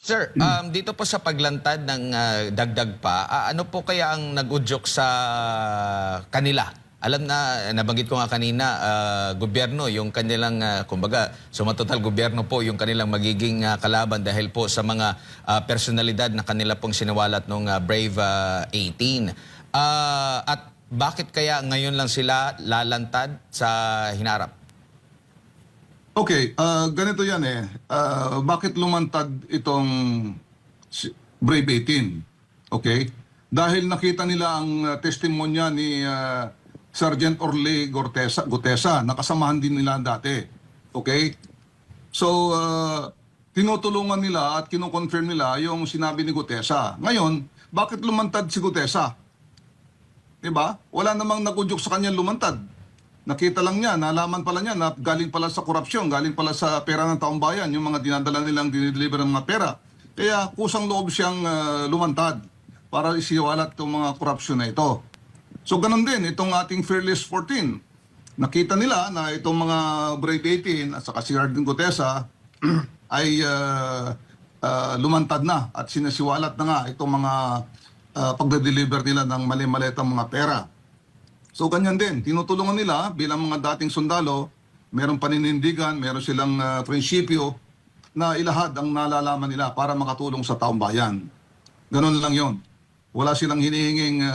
Sir, dito po sa paglantad ng dagdag pa, ano po kaya ang nag-udyok sa kanila? Alam na, nabanggit ko nga kanina, gobyerno, yung kanilang, kumbaga, sumatotal gobyerno po yung kanilang magiging kalaban dahil po sa mga personalidad na kanila pong sinawalat ng Brave 18. At bakit kaya ngayon lang sila lalantad sa hinarap? Okay, ganito yan eh. Bakit lumantad itong Brave 18? Okay? Dahil nakita nila ang testimonya ni Sergeant Orly Gutesa, nakasamahan din nila dati. Okay? So, tinutulungan nila at kinukonfirm nila yung sinabi ni Gutesa. Ngayon, bakit lumantad si Gutesa? Diba? Wala namang nakudyok sa kanya lumantad. Nakita lang niya, nalaman pala niya na galing pala sa korupsyon, galing pala sa pera ng taong bayan, yung mga dinadala nilang dinideliver ng mga pera. Kaya kusang loob siyang lumantad para isiwalat itong mga korupsyon na ito. So ganun din, itong ating Fearless 14. Nakita nila na itong mga Brave 18 at saka si Sergeant Gutesa ay lumantad na at sinasiwalat na nga itong mga pagde-deliver nila ng mali-malitang mga pera. So ganyan din, tinutulungan nila bilang mga dating sundalo, merong paninindigan, meron silang prinsipyo na ilahad ang nalalaman nila para makatulong sa taong bayan. Ganun lang yon. Wala silang hinihinging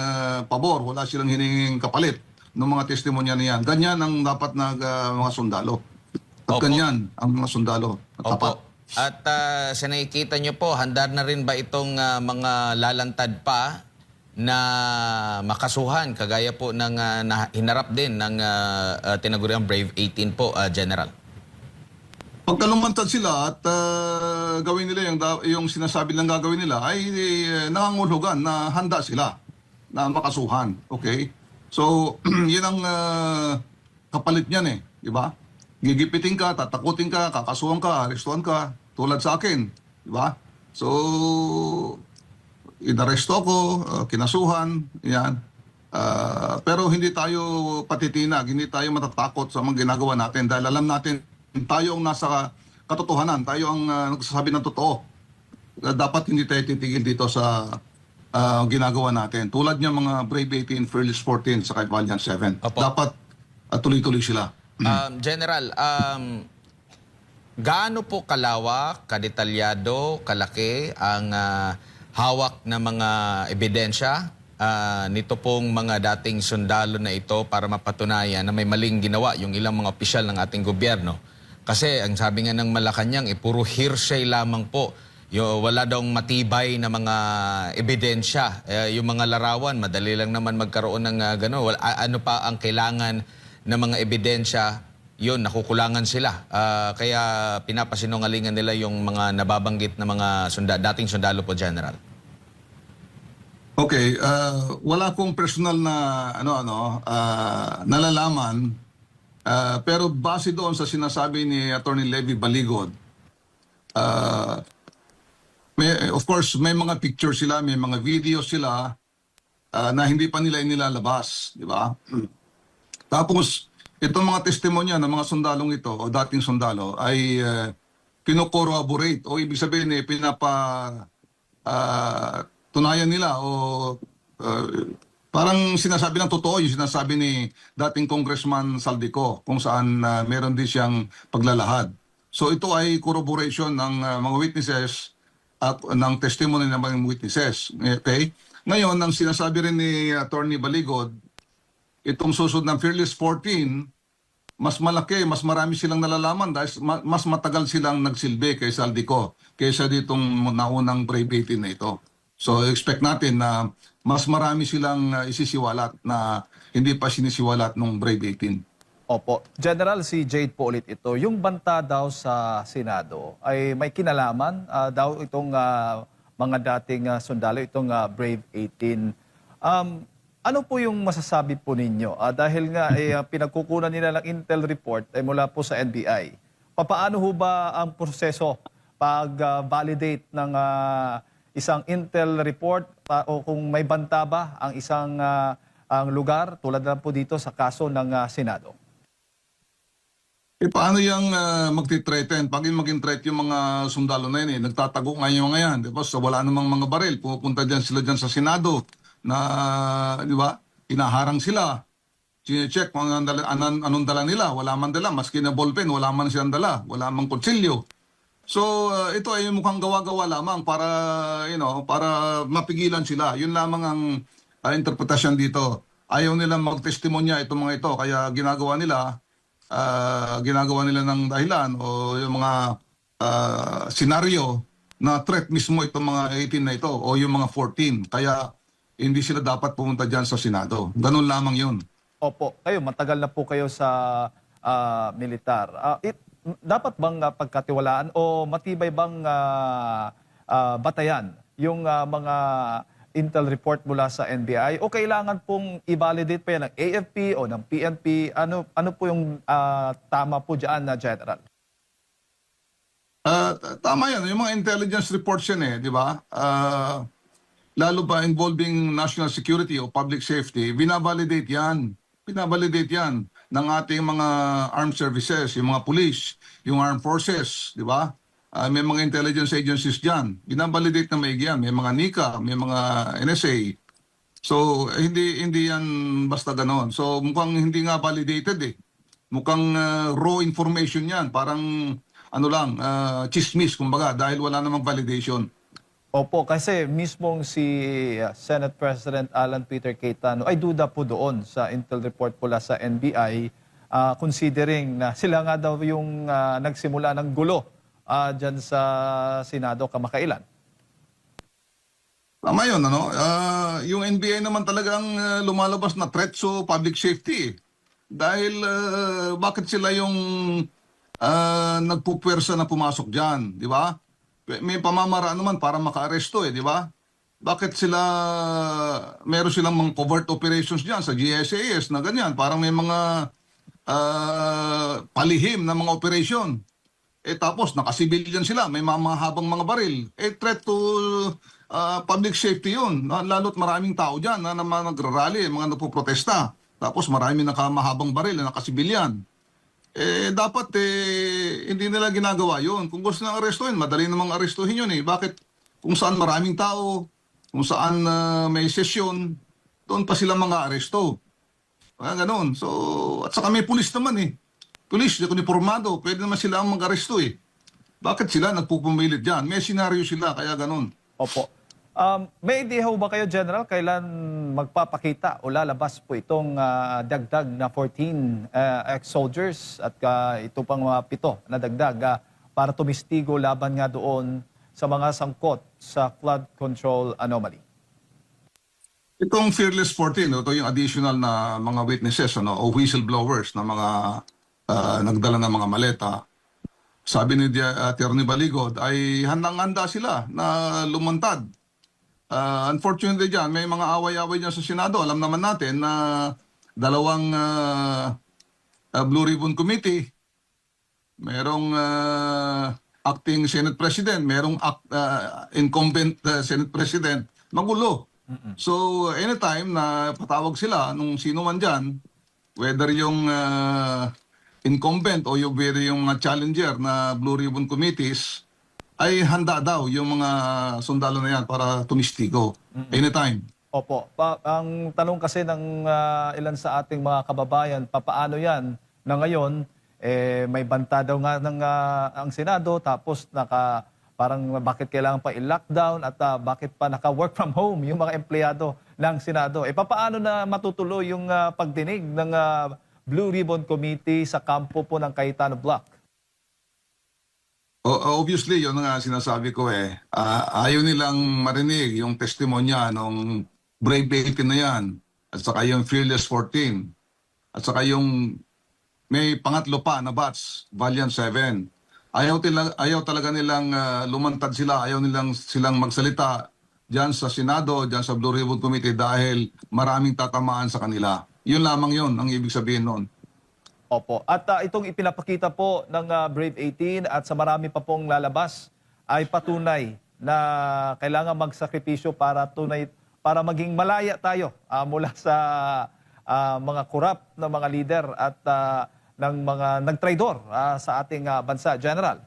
pabor, wala silang hinihinging kapalit ng mga testimonya niyan. Ganyan ang dapat na mga sundalo. At Opo. ganyan ang mga sundalo. Tapat. At sa nakikita nyo po, handa na rin ba itong mga lalantad pa na makasuhan, kagaya po ng hinarap din ng tinaguriang Brave 18 po, General? Pagka lumantad sila at gawin nila yung sinasabi nilang gagawin nila ay nangangulugan na handa sila na makasuhan. Okay? So, yun ang kapalit niyan eh. Di ba? Gigipitin ka, tatakutin ka, kakasuhan ka, arestuhan ka, tulad sa akin. Di ba? So, inaresto ako, kinasuhan, yan. Pero hindi tayo patitinag, hindi tayo matatakot sa mga ginagawa natin dahil alam natin tayo ang nasa katotohanan, tayo ang nagsasabi ng totoo. Dapat hindi tayo titigil dito sa ginagawa natin. Tulad niya mga Brave 18, Fearless 14, sa Valiant 7. Opo. Dapat tuloy-tuloy sila. General, gaano po kalawak, kadetalyado, kalaki ang hawak na mga ebidensya nito pong mga dating sundalo na ito para mapatunayan na may maling ginawa yung ilang mga opisyal ng ating gobyerno? Kasi ang sabi nga ng Malacanang, puro hearsay lamang po. Wala daw matibay na mga ebidensya. Yung mga larawan, madali lang naman magkaroon ng gano'n. Ano pa ang kailangan ng mga ebidensya? Yun, nakukulangan sila. Kaya pinapasinungalingan nila yung mga nababanggit na mga dating sundalo po, General. Okay, wala akong personal na nalalaman, pero base doon sa sinasabi ni Attorney Levy Baligod, of course may mga pictures sila, may mga videos sila na hindi pa nila inilalabas, di ba? Tapos itong mga testimonya ng mga sundalong ito o dating sundalo ay kino-corroborate o ibig sabihin tunayan nila o parang sinasabi ng totoo yung sinasabi ni dating Congressman Saldico kung saan meron din siyang paglalahad. So ito ay corroboration ng mga witnesses at ng testimony ng mga witnesses. Okay? Ngayon, ang sinasabi rin ni Attorney Baligod, itong susunod ng Fearless 14, mas malaki, mas marami silang nalalaman dahil mas matagal silang nagsilbi kay Saldico kaysa ditong naunang Brave 18 na ito. So expect natin na mas marami silang isisiwalat na hindi pa sinisiwalat nung Brave 18. Opo. General, si Jade po ulit ito. Yung banta daw sa Senado ay may kinalaman daw itong mga dating sundalo, itong Brave 18. Ano po yung masasabi po ninyo? Dahil nga pinagkukunan nila ng intel report mula po sa NBI. Papaano ho ba ang proseso pag-validate ng isang intel report o kung may banta ba ang isang ang lugar tulad na po dito sa kaso ng Senado? Paano yung magti-threaten? Pag yung mag-threat yung mga sundalo na yun, nagtatago nga yung mga yan. Diba? So wala namang mga baril. Pupunta dyan sila dyan sa Senado na, di ba, inaharang sila. Sine-check kung anong dala nila. Wala man dala. Maski na ballpen, wala man silang dala. Wala man kutsilyo. So ito ay mukhang gawa-gawa lamang para, para mapigilan sila. Yun lamang ang interpretasyon dito. Ayaw nilang magtestimonya itong mga ito. Kaya ginagawa nila ng dahilan o yung mga senaryo na threat mismo itong mga 18 na ito o yung mga 14. Kaya hindi sila dapat pumunta dyan sa Senado. Ganun lamang yun. Opo, kayo, matagal na po kayo sa militar. Dapat bang pagkatiwalaan o matibay bang batayan yung mga intel report mula sa NBI o kailangan pong i-validate pa yan ng AFP o ng PNP? Ano po yung tama po dyan na General? Tama yan. Yung mga intelligence reports yan di ba? Lalo pa involving national security o public safety, binavalidate yan. Binavalidate yan ng ating mga armed services, yung mga police, yung armed forces, di ba? May mga intelligence agencies dyan. Binavalidate na maigi yan. May mga NICA, may mga NSA. So, hindi yan basta ganon. So, mukhang hindi nga validated Mukhang raw information yan. Parang, chismis, kumbaga, dahil wala namang validation. Opo, kasi mismong si Senate President Alan Peter Cayetano ay duda po doon sa intel report pula sa NBI, considering na sila nga daw yung nagsimula ng gulo dyan sa Senado kamakailan. Tama yun, yung NBI naman talagang lumalabas na threat sa public safety. Dahil bakit sila yung nagpupwersa na pumasok dyan, di ba? May pamamaraan naman para maka-aresto di ba? Bakit meron silang mga covert operations dyan sa GSAS na ganyan, parang may mga palihim na mga operation. Tapos nakasibilyan sila, may mga habang mga baril. Threat to public safety yun. Lalo't maraming tao dyan na nagrarally, mga nagpo-protesta. Tapos maraming nakamahabang baril na nakasibilyan. Dapat hindi nila ginagawa yun. Kung gusto nang arestuhin, madali namang arestuhin yun Bakit kung saan maraming tao, kung saan may sesyon, doon pa sila mga aresto. Ganon. So, at saka may pulis naman Pulis, uniformado, pwede naman sila ang mag-aresto Bakit sila nagpupumilit dyan? May senaryo sila, kaya ganon. Opo. May idea ho ba kayo, General, kailan magpapakita o lalabas po itong dagdag na 14 ex-soldiers at ito pang mga 7 na dagdag para tumistigo laban nga doon sa mga sangkot sa flood control anomaly? Itong Fearless 14, ito yung additional na mga witnesses o whistleblowers na mga nagdala ng mga maleta. Sabi ni Atty. Baligod ay handang-handa sila na lumantad. Unfortunately dyan, may mga away-away dyan sa Senado. Alam naman natin na dalawang Blue Ribbon Committee, merong acting Senate President, merong incumbent Senate President, magulo. So anytime na patawag sila nung sino man dyan, whether yung incumbent o yung challenger na Blue Ribbon Committees, ay handa daw yung mga sundalo na yan para tumistigo anytime. Opo. Ang tanong kasi ng ilan sa ating mga kababayan, papaano yan na ngayon, may banta daw nga ng ang Senado, tapos parang bakit kailangan pa i-lockdown at bakit pa naka-work from home yung mga empleyado ng Senado. Papaano na matutuloy yung pagdinig ng Blue Ribbon Committee sa kampo po ng Cayetano Block? Obviously, yun nga sinasabi ko ayaw nilang marinig yung testimonya ng Brave 18 na yan, at saka yung Fearless 14, at saka yung may pangatlo pa na batch, Valiant 7. Ayaw talaga nilang lumantad sila, ayaw silang magsalita dyan sa Senado, dyan sa Blue Ribbon Committee dahil maraming tatamaan sa kanila. Yun lamang yun ang ibig sabihin nun. Opo. At itong ipinapakita po ng Brave 18 at sa marami pa pong lalabas ay patunay na kailangan magsakripisyo para maging malaya tayo mula sa mga korap na mga leader at ng mga nagtraidor sa ating bansa, General.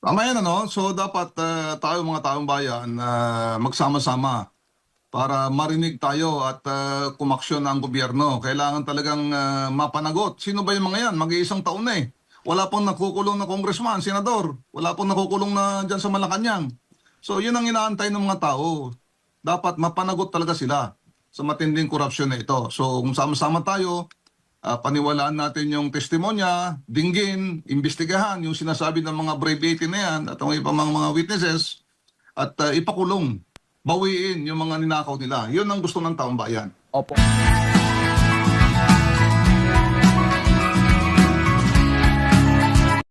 Tama yan, ano? So dapat tayo mga taong bayan magsama-sama para marinig tayo at kumaksyon ang gobyerno. Kailangan talagang mapanagot. Sino ba yung mga yan? Mag-iisang taon na eh. Wala pong nakukulong na congressman, senador. Wala pong nakukulong na dyan sa Malacanang. So yun ang inaantay ng mga tao. Dapat mapanagot talaga sila sa matinding korupsyon na ito. So kung sama-sama tayo, paniwalaan natin yung testimonya, dinggin, imbestigahan yung sinasabi ng mga brave 18 na yan at ang iba mga witnesses at ipakulong, bawiin yung mga ninakaw nila. Yun ang gusto ng taong bayan. Opo.